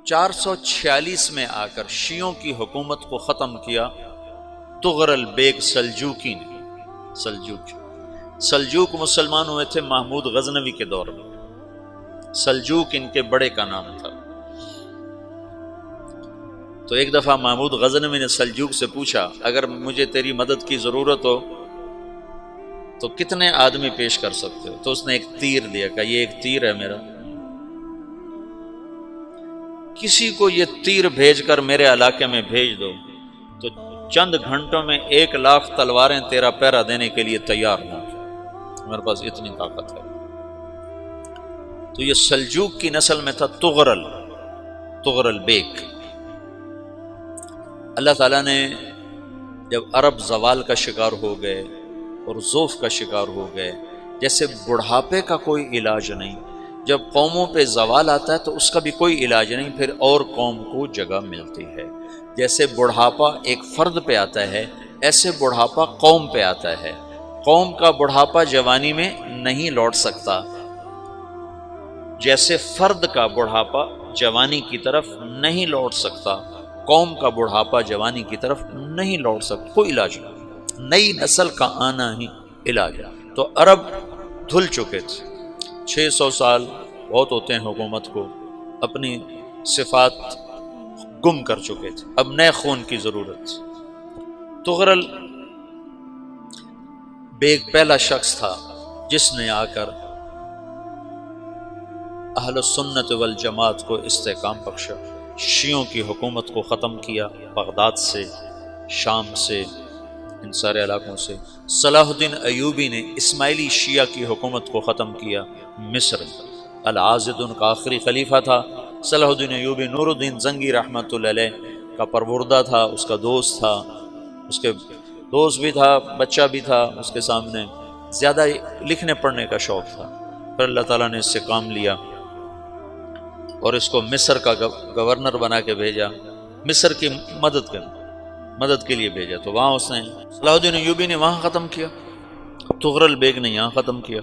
446 میں آ کر شیعوں کی حکومت کو ختم کیا طغرل بیگ سلجوقی نے۔ سلجوق مسلمان ہوئے تھے محمود غزنوی کے دور میں، سلجوق ان کے بڑے کا نام تھا۔ تو ایک دفعہ محمود غزنوی نے سلجوق سے پوچھا اگر مجھے تیری مدد کی ضرورت ہو تو کتنے آدمی پیش کر سکتے ہو؟ تو اس نے ایک تیر دیا، کہا یہ ایک تیر ہے میرا، کسی کو یہ تیر بھیج کر میرے علاقے میں بھیج دو تو چند گھنٹوں میں 1,00,000 تلواریں تیرا پہرا دینے کے لیے تیار ہوں، میرے پاس اتنی طاقت ہے۔ تو یہ سلجوق کی نسل میں تھا طغرل بیگ۔ اللہ تعالیٰ نے جب عرب زوال کا شکار ہو گئے اور ضعف کا شکار ہو گئے، جیسے بڑھاپے کا کوئی علاج نہیں، جب قوموں پہ زوال آتا ہے تو اس کا بھی کوئی علاج نہیں، پھر اور قوم کو جگہ ملتی ہے۔ جیسے بڑھاپا ایک فرد پہ آتا ہے، ایسے بڑھاپا قوم پہ آتا ہے۔ قوم کا بڑھاپا جوانی میں نہیں لوٹ سکتا، جیسے فرد کا بڑھاپا جوانی کی طرف نہیں لوٹ سکتا، قوم کا بڑھاپا جوانی کی طرف نہیں لوٹ سکتا، کوئی علاج نہیں، نئی نسل کا آنا ہی علاج ہے۔ تو عرب دھل چکے تھے، 600 سال بہت ہوتے ہیں حکومت کو، اپنی صفات گم کر چکے تھے، اب نئے خون کی ضرورت تھی۔ طغرل بیگ پہلا شخص تھا جس نے آ کر اہل سنت والجماعت کو استحکام بخشا، شیعوں کی حکومت کو ختم کیا، بغداد سے، شام سے، ان سارے علاقوں سے۔ صلاح الدین ایوبی نے اسماعیلی شیعہ کی حکومت کو ختم کیا، مصر۔ العاضد ان کا آخری خلیفہ تھا۔ صلاح الدین ایوبی نور الدین زنگی رحمۃ اللہ علیہ کا پروردہ تھا، اس کا دوست تھا، اس کے دوست بھی تھا، بچہ بھی تھا اس کے سامنے، زیادہ لکھنے پڑھنے کا شوق تھا۔ پھر اللہ تعالیٰ نے اس سے کام لیا اور اس کو مصر کا گورنر بنا کے بھیجا، مصر کی مدد کے لیے بھیجا۔ تو وہاں اس نے صلاح الدین ایوبی نے وہاں ختم کیا، طغرل بیگ نے یہاں ختم کیا۔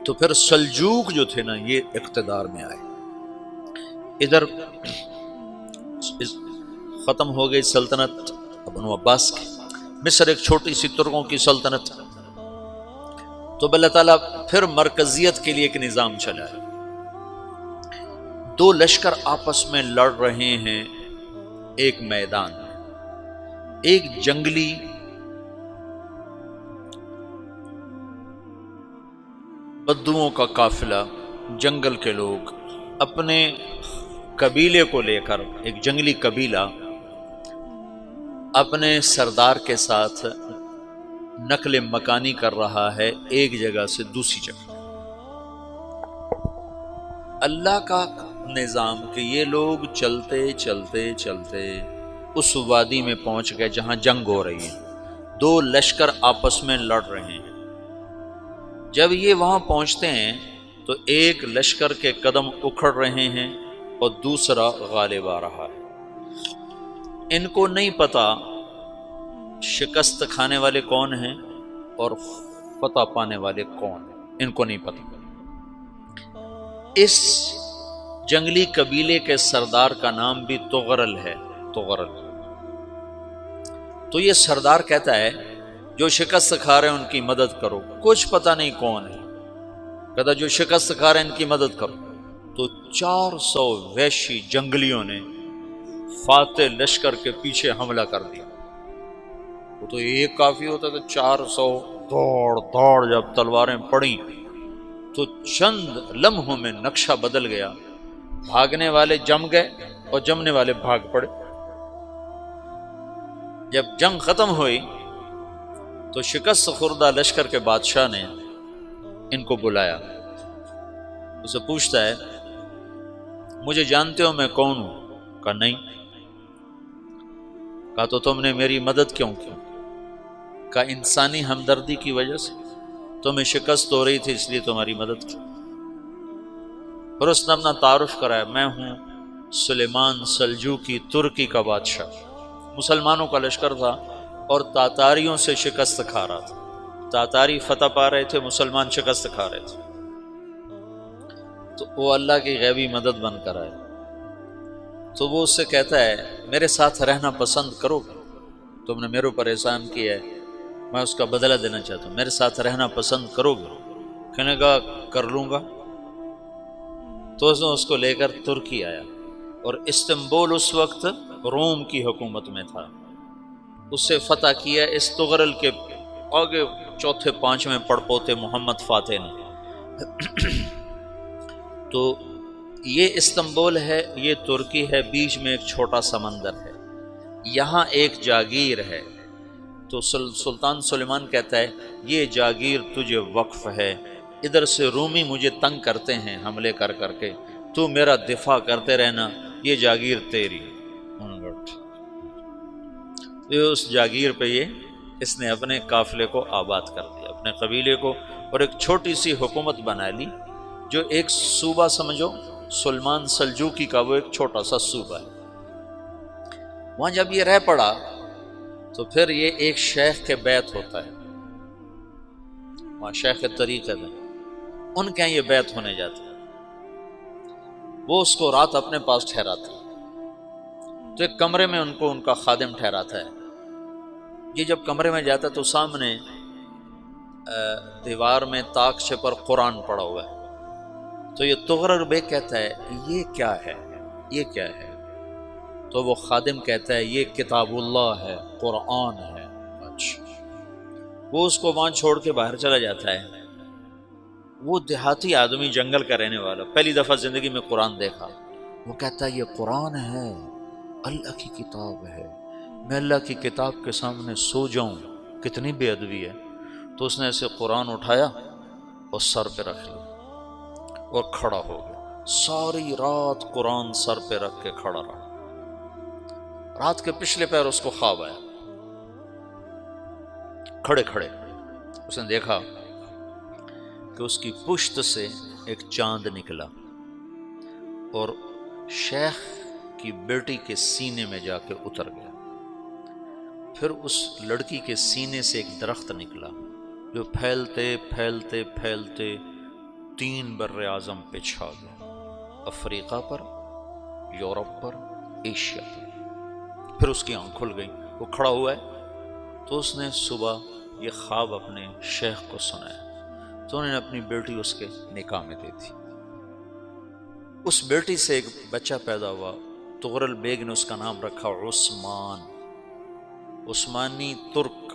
تو پھر سلجوق جو تھے نا یہ اقتدار میں آئے، ادھر ختم ہو گئی سلطنت بنو عباس کی، مصر ایک چھوٹی سی ترکوں کی سلطنت۔ تو اللہ تعالیٰ پھر مرکزیت کے لیے ایک نظام چلایا، دو لشکر آپس میں لڑ رہے ہیں ایک میدان میں، ایک جنگلی بدوؤں کا قافلہ، جنگل کے لوگ اپنے قبیلے کو لے کر، ایک جنگلی قبیلہ اپنے سردار کے ساتھ نقل مکانی کر رہا ہے ایک جگہ سے دوسری جگہ۔ اللہ کا نظام کہ یہ لوگ چلتے چلتے چلتے اس وادی میں پہنچ گئے جہاں جنگ ہو رہی ہے، دو لشکر آپس میں لڑ رہے ہیں۔ جب یہ وہاں پہنچتے ہیں تو ایک لشکر کے قدم اکھڑ رہے ہیں اور دوسرا غالب آ رہا ہے۔ ان کو نہیں پتا شکست کھانے والے کون ہیں اور فتح پانے والے کون ہیں، ان کو نہیں پتا۔ اس جنگلی قبیلے کے سردار کا نام بھی طغرل ہے، طغرل۔ تو یہ سردار کہتا ہے جو شکست کھا رہے ہیں ان کی مدد کرو، کچھ پتہ نہیں کون ہے، کہتا جو شکست کھا رہے ہیں ان کی مدد کرو۔ تو 400 وحشی جنگلیوں نے فاتح لشکر کے پیچھے حملہ کر دیا۔ وہ تو ایک کافی ہوتا تھا، 400 دوڑ جب تلواریں پڑیں تو چند لمحوں میں نقشہ بدل گیا، بھاگنے والے جم گئے اور جمنے والے بھاگ پڑے۔ جب جنگ ختم ہوئی تو شکست خوردہ لشکر کے بادشاہ نے ان کو بلایا، اسے پوچھتا ہے مجھے جانتے ہو میں کون ہوں؟ کہا نہیں۔ کہا تو تم نے میری مدد کیوں کی؟ کہا انسانی ہمدردی کی وجہ سے، تمہیں شکست ہو رہی تھی اس لیے تمہاری مدد کی۔ پھر اس نے اپنا تعارف کرایا، میں ہوں سلیمان سلجوقی، ترکی کا بادشاہ۔ مسلمانوں کا لشکر تھا اور تاتاریوں سے شکست کھا رہا تھا، تاتاری فتح پا رہے تھے، مسلمان شکست کھا رہے تھے۔ تو وہ اللہ کی غیبی مدد بن کر آئے، تو وہ اس سے کہتا ہے میرے ساتھ رہنا پسند کرو گے؟ تم نے میرے اوپر احسان کیا ہے، میں اس کا بدلہ دینا چاہتا ہوں، میرے ساتھ رہنا پسند کرو گے؟ کہنے کا کر لوں گا۔ تو اس کو لے کر ترکی آیا، اور استنبول اس وقت روم کی حکومت میں تھا، اسے فتح کیا اس تغرل کے آگے چوتھے پانچویں پڑپوتے محمد فاتح نے۔ تو یہ استنبول ہے، یہ ترکی ہے، بیچ میں ایک چھوٹا سمندر ہے، یہاں ایک جاگیر ہے۔ تو سلطان سلیمان کہتا ہے یہ جاگیر تجھے وقف ہے، ادھر سے رومی مجھے تنگ کرتے ہیں حملے کر کر کے، تو میرا دفاع کرتے رہنا، یہ جاگیر تیری۔ اس جاگیر پہ اس نے اپنے قافلے کو آباد کر دیا، اپنے قبیلے کو، اور ایک چھوٹی سی حکومت بنا لی، جو ایک صوبہ سمجھو، سلمان سلجوقی کا وہ ایک چھوٹا سا صوبہ ہے۔ وہاں جب یہ رہ پڑا تو پھر یہ ایک شیخ کے بیعت ہوتا ہے، وہاں شیخ طریقت ہے، ان کے یہ بیعت ہونے جاتا ہے، وہ اس کو رات اپنے پاس ٹھہراتا ہے، تو ایک کمرے میں ان کو ان کا خادم ٹھہراتا ہے۔ یہ جب کمرے میں جاتا ہے تو سامنے دیوار میں طاقچے پر قرآن پڑا ہوا ہے، تو یہ تغرل بیگ کہتا ہے یہ کیا ہے، یہ کیا ہے؟ تو وہ خادم کہتا ہے یہ کتاب اللہ ہے، قرآن ہے۔ اچھا، وہ اس کو وہاں چھوڑ کے باہر چلا جاتا ہے۔ وہ دیہاتی آدمی، جنگل کا رہنے والا، پہلی دفعہ زندگی میں قرآن دیکھا، وہ کہتا ہے یہ قرآن ہے، اللہ کی کتاب ہے، میں اللہ کی کتاب کے سامنے سو جاؤں، کتنی بے ادبی ہے۔ تو اس نے ایسے قرآن اٹھایا اور سر پہ رکھ لیا اور کھڑا ہو گیا، ساری رات قرآن سر پہ رکھ کے کھڑا رہا۔ رات کے پچھلے پہر اس کو خواب آیا، کھڑے کھڑے اس نے دیکھا کہ اس کی پشت سے ایک چاند نکلا اور شیخ کی بیٹی کے سینے میں جا کے اتر گیا۔ پھر اس لڑکی کے سینے سے ایک درخت نکلا جو پھیلتے پھیلتے پھیلتے 3 بر اعظم پہ چھا گیا، افریقہ پر، یورپ پر، ایشیا پر۔ پھر اس کی آنکھ کھل گئی، وہ کھڑا ہوا ہے، تو اس نے صبح یہ خواب اپنے شیخ کو سنایا، تو انہوں نے اپنی بیٹی اس کے نکاح میں دے دی۔ اس بیٹی سے ایک بچہ پیدا ہوا، تغرل بیگ نے اس کا نام رکھا عثمان، عثمانی ترک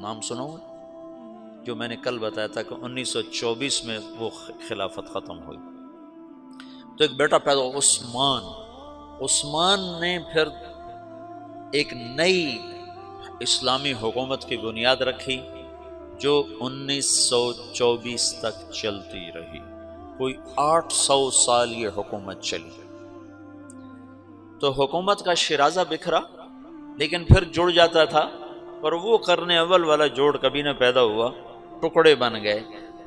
نام سنا ہوا، جو میں نے کل بتایا تھا کہ 1924 میں وہ خلافت ختم ہوئی، تو ایک بیٹا پیدا ہوا عثمان۔ عثمان نے پھر ایک نئی اسلامی حکومت کی بنیاد رکھی جو 1924 تک چلتی رہی، کوئی 800 سال یہ حکومت چلی۔ تو حکومت کا شیرازہ بکھرا، لیکن پھر جڑ جاتا تھا، پر وہ قرن اول والا جوڑ کبھی نہ پیدا ہوا، ٹکڑے بن گئے۔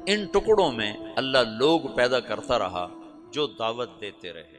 ان ٹکڑوں میں اللہ لوگ پیدا کرتا رہا جو دعوت دیتے رہے۔